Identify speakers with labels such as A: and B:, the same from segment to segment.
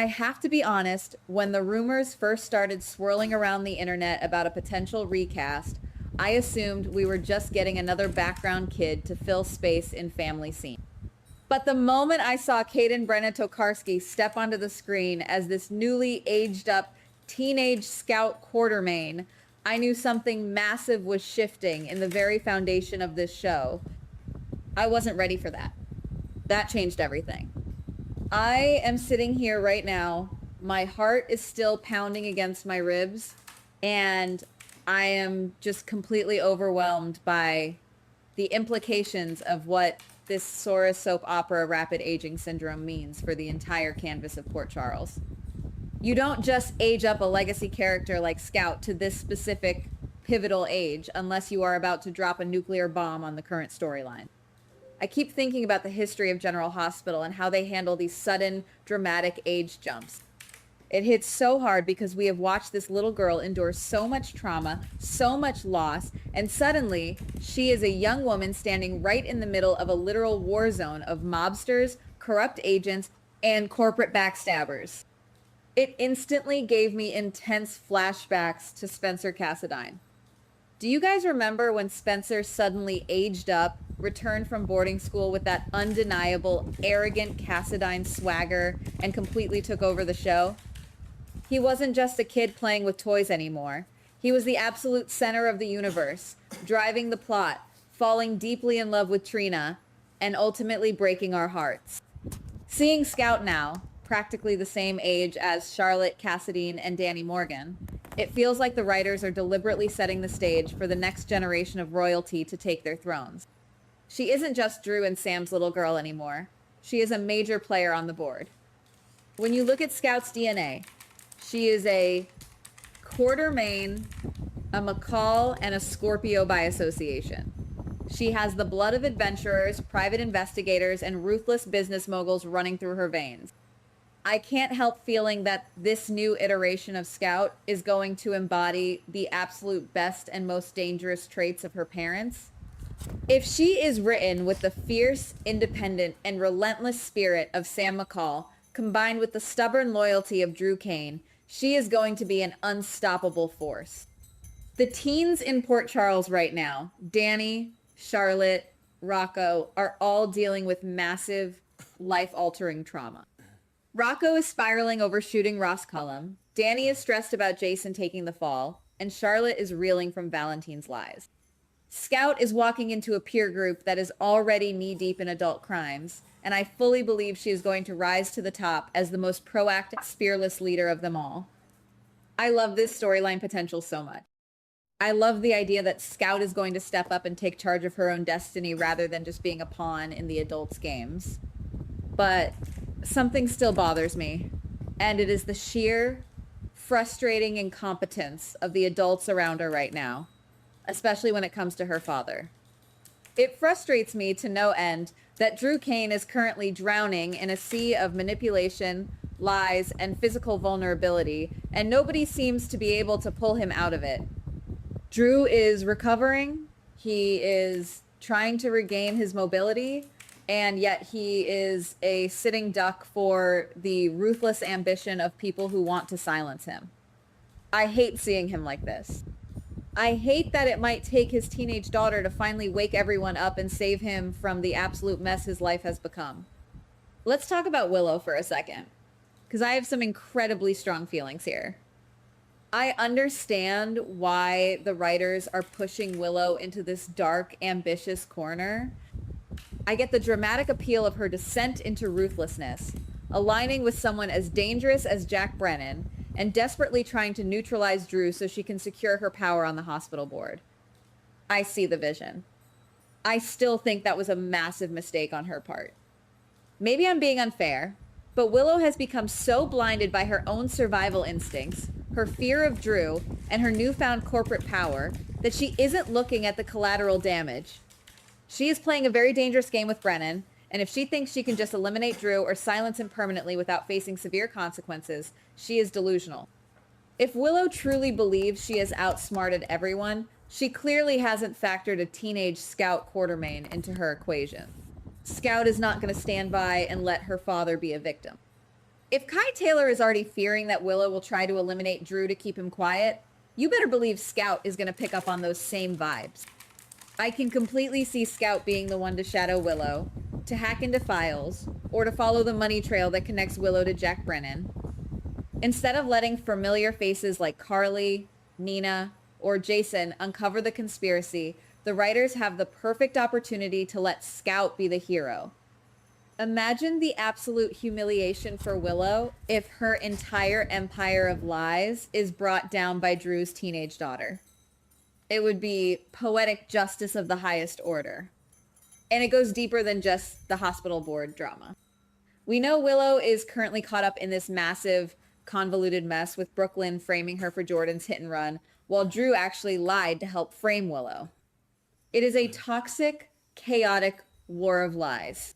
A: I have to be honest, when the rumors first started swirling around the internet about a potential recast, I assumed we were just getting another background kid to fill space in family scenes. But the moment I saw Kaden Brenna Tokarski step onto the screen as this newly aged up teenage scout quartermain, I knew something massive was shifting in the very foundation of this show. I wasn't ready for that. That changed everything. I am sitting here right now. My heart is still pounding against my ribs, and I am just completely overwhelmed by the implications of what this Sora soap opera rapid aging syndrome means for the entire canvas of Port Charles. You don't just age up a legacy character like Scout to this specific pivotal age unless you are about to drop a nuclear bomb on the current storyline. I keep thinking about the history of General Hospital and how they handle these sudden, dramatic age jumps. It hits so hard because we have watched this little girl endure so much trauma, so much loss, and suddenly she is a young woman standing right in the middle of a literal war zone of mobsters, corrupt agents, and corporate backstabbers. It instantly gave me intense flashbacks to Spencer Cassadine. Do you guys remember when Spencer suddenly aged up, returned from boarding school with that undeniable, arrogant Cassadine swagger, and completely took over the show? He wasn't just a kid playing with toys anymore. He was the absolute center of the universe, driving the plot, falling deeply in love with Trina, and ultimately breaking our hearts. Seeing Scout now, practically the same age as Charlotte, Cassadine, and Danny Morgan, it feels like the writers are deliberately setting the stage for the next generation of royalty to take their thrones. She isn't just Drew and Sam's little girl anymore. She is a major player on the board. When you look at Scout's DNA, she is a Quartermain, a McCall, and a Scorpio by association. She has the blood of adventurers, private investigators, and ruthless business moguls running through her veins. I can't help feeling that this new iteration of Scout is going to embody the absolute best and most dangerous traits of her parents. If she is written with the fierce, independent, and relentless spirit of Sam McCall, combined with the stubborn loyalty of Drew Kane, she is going to be an unstoppable force. The teens in Port Charles right now, Danny, Charlotte, Rocco, are all dealing with massive, life-altering trauma. Rocco is spiraling over shooting Ross Cullum, Danny is stressed about Jason taking the fall, and Charlotte is reeling from Valentine's lies. Scout is walking into a peer group that is already knee-deep in adult crimes, and I fully believe she is going to rise to the top as the most proactive, fearless leader of them all. I love this storyline potential so much. I love the idea that Scout is going to step up and take charge of her own destiny rather than just being a pawn in the adults' games. But something still bothers me, and it is the sheer, frustrating incompetence of the adults around her right now, especially when it comes to her father. It frustrates me to no end that Drew Kane is currently drowning in a sea of manipulation, lies, and physical vulnerability, and nobody seems to be able to pull him out of it. Drew is recovering, he is trying to regain his mobility, and yet he is a sitting duck for the ruthless ambition of people who want to silence him. I hate seeing him like this. I hate that it might take his teenage daughter to finally wake everyone up and save him from the absolute mess his life has become. Let's talk about Willow for a second, because I have some incredibly strong feelings here. I understand why the writers are pushing Willow into this dark, ambitious corner. I get the dramatic appeal of her descent into ruthlessness, aligning with someone as dangerous as Jack Brennan, and desperately trying to neutralize Drew so she can secure her power on the hospital board. I see the vision. I still think that was a massive mistake on her part. Maybe I'm being unfair, but Willow has become so blinded by her own survival instincts, her fear of Drew, and her newfound corporate power that she isn't looking at the collateral damage. She is playing a very dangerous game with Brennan, and if she thinks she can just eliminate Drew or silence him permanently without facing severe consequences, she is delusional. If Willow truly believes she has outsmarted everyone, she clearly hasn't factored a teenage Scout Quartermain into her equation. Scout is not going to stand by and let her father be a victim. If Kai Taylor is already fearing that Willow will try to eliminate Drew to keep him quiet, you better believe Scout is going to pick up on those same vibes. I can completely see Scout being the one to shadow Willow, to hack into files, or to follow the money trail that connects Willow to Jack Brennan. Instead of letting familiar faces like Carly, Nina, or Jason uncover the conspiracy, the writers have the perfect opportunity to let Scout be the hero. Imagine the absolute humiliation for Willow if her entire empire of lies is brought down by Drew's teenage daughter. It would be poetic justice of the highest order. And it goes deeper than just the hospital board drama. We know Willow is currently caught up in this massive, convoluted mess with Brooklyn framing her for Jordan's hit and run, while Drew actually lied to help frame Willow. It is a toxic, chaotic war of lies.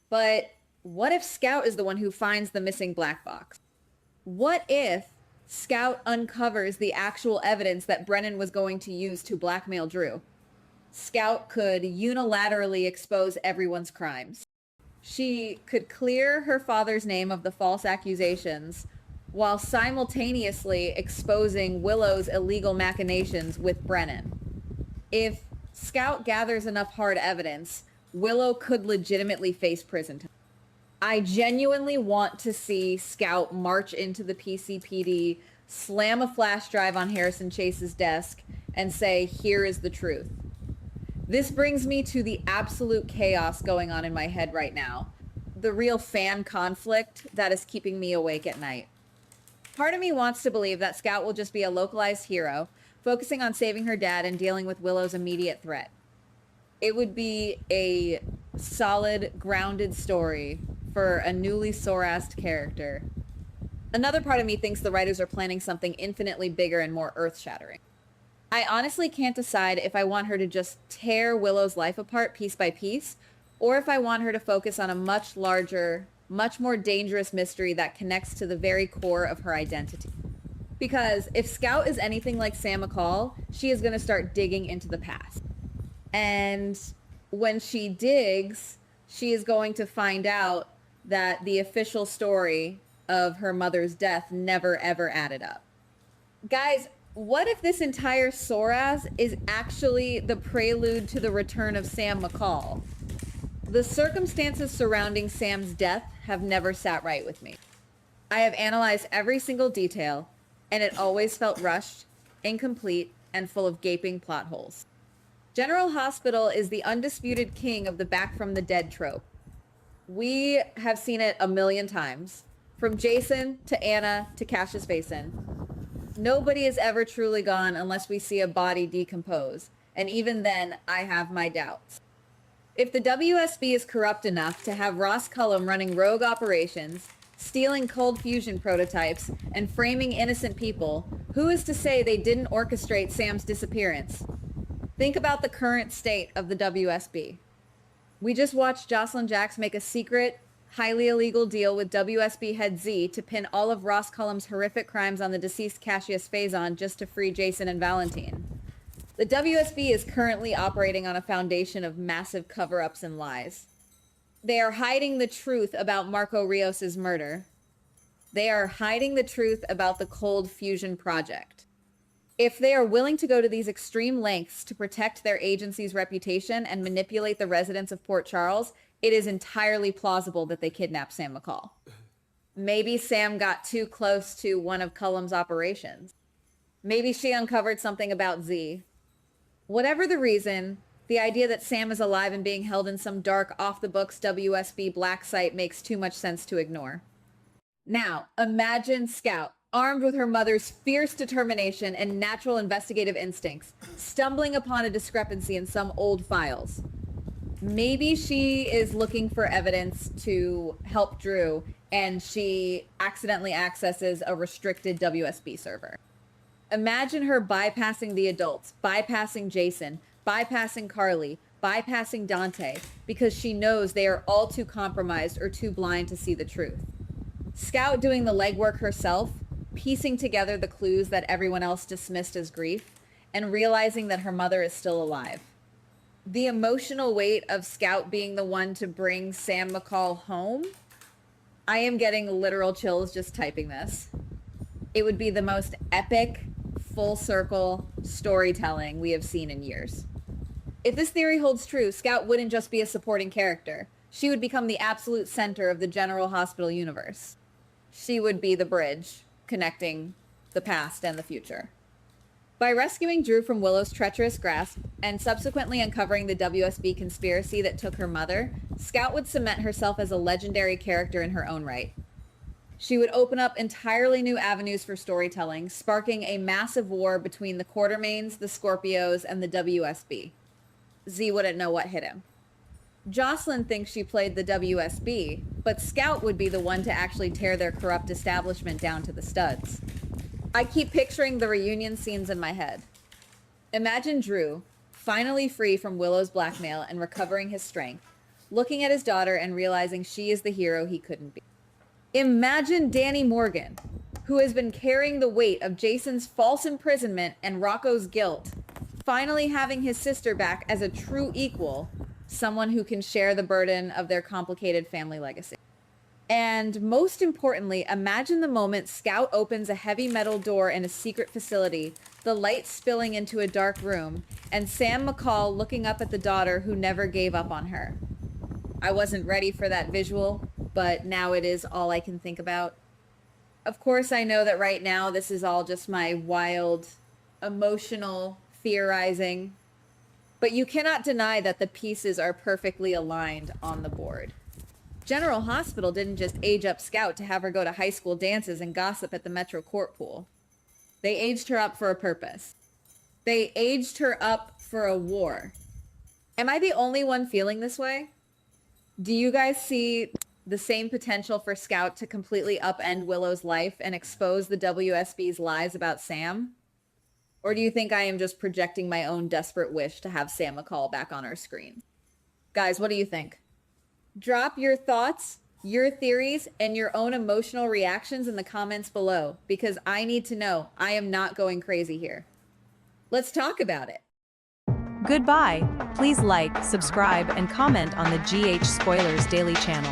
A: But what if Scout is the one who finds the missing black box? What if Scout uncovers the actual evidence that Brennan was going to use to blackmail Drew? Scout could unilaterally expose everyone's crimes. She could clear her father's name of the false accusations while simultaneously exposing Willow's illegal machinations with Brennan. If Scout gathers enough hard evidence, Willow could legitimately face prison time. I genuinely want to see Scout march into the PCPD, slam a flash drive on Harrison Chase's desk, and say, "Here is the truth." This brings me to the absolute chaos going on in my head right now. The real fan conflict that is keeping me awake at night. Part of me wants to believe that Scout will just be a localized hero, focusing on saving her dad and dealing with Willow's immediate threat. It would be a solid, grounded story for a newly sore-assed character. Another part of me thinks the writers are planning something infinitely bigger and more earth-shattering. I honestly can't decide if I want her to just tear Willow's life apart piece by piece, or if I want her to focus on a much larger, much more dangerous mystery that connects to the very core of her identity. Because if Scout is anything like Sam McCall, she is going to start digging into the past. And when she digs, she is going to find out that the official story of her mother's death never ever added up. Guys, what if this entire Soraz is actually the prelude to the return of Sam McCall? The circumstances surrounding Sam's death have never sat right with me. I have analyzed every single detail, and it always felt rushed, incomplete, and full of gaping plot holes. General Hospital is the undisputed king of the back from the dead trope. We have seen it a million times. From Jason to Anna to Cassius Basin. Nobody is ever truly gone unless we see a body decompose. And even then, I have my doubts. If the WSB is corrupt enough to have Ross Cullum running rogue operations, stealing cold fusion prototypes, and framing innocent people, who is to say they didn't orchestrate Sam's disappearance? Think about the current state of the WSB. We just watched Jocelyn Jacks make a secret, highly illegal deal with WSB head Z to pin all of Ross Cullum's horrific crimes on the deceased Cassius Faison just to free Jason and Valentine. The WSB is currently operating on a foundation of massive cover-ups and lies. They are hiding the truth about Marco Rios' murder. They are hiding the truth about the Cold Fusion Project. If they are willing to go to these extreme lengths to protect their agency's reputation and manipulate the residents of Port Charles, it is entirely plausible that they kidnapped Sam McCall. Maybe Sam got too close to one of Cullum's operations. Maybe she uncovered something about Z. Whatever the reason, the idea that Sam is alive and being held in some dark, off-the-books WSB black site makes too much sense to ignore. Now, imagine Scout, armed with her mother's fierce determination and natural investigative instincts, stumbling upon a discrepancy in some old files. Maybe she is looking for evidence to help Drew, and she accidentally accesses a restricted WSB server. Imagine her bypassing the adults, bypassing Jason, bypassing Carly, bypassing Dante, because she knows they are all too compromised or too blind to see the truth. Scout doing the legwork herself, piecing together the clues that everyone else dismissed as grief, and realizing that her mother is still alive. The emotional weight of Scout being the one to bring Sam McCall home I am getting literal chills just typing this. It would be the most epic, full circle storytelling we have seen in years. If this theory holds true, Scout wouldn't just be a supporting character. She would become the absolute center of the General Hospital universe. She would be the bridge connecting the past and the future. By rescuing Drew from Willow's treacherous grasp and subsequently uncovering the WSB conspiracy that took her mother, Scout would cement herself as a legendary character in her own right. She would open up entirely new avenues for storytelling, sparking a massive war between the Quartermaines, the Scorpios, and the WSB. Z wouldn't know what hit him. Jocelyn thinks she played the WSB, but Scout would be the one to actually tear their corrupt establishment down to the studs. I keep picturing the reunion scenes in my head. Imagine Drew, finally free from Willow's blackmail and recovering his strength, looking at his daughter and realizing she is the hero he couldn't be. Imagine Danny Morgan, who has been carrying the weight of Jason's false imprisonment and Rocco's guilt, finally having his sister back as a true equal, someone who can share the burden of their complicated family legacy. And most importantly, imagine the moment Scout opens a heavy metal door in a secret facility, the light spilling into a dark room, and Sam McCall looking up at the daughter who never gave up on her. I wasn't ready for that visual, but now it is all I can think about. Of course, I know that right now this is all just my wild, emotional theorizing, but you cannot deny that the pieces are perfectly aligned on the board. General Hospital didn't just age up Scout to have her go to high school dances and gossip at the Metro Court pool. They aged her up for a purpose. They aged her up for a war. Am I the only one feeling this way? Do you guys see the same potential for Scout to completely upend Willow's life and expose the WSB's lies about Sam? Or do you think I am just projecting my own desperate wish to have Sam McCall back on our screen? Guys, what do you think? Drop your thoughts, your theories, and your own emotional reactions in the comments below, because I need to know. I am not going crazy here. Let's talk about it.
B: Goodbye. Please like, subscribe, and comment on the GH Spoilers Daily channel.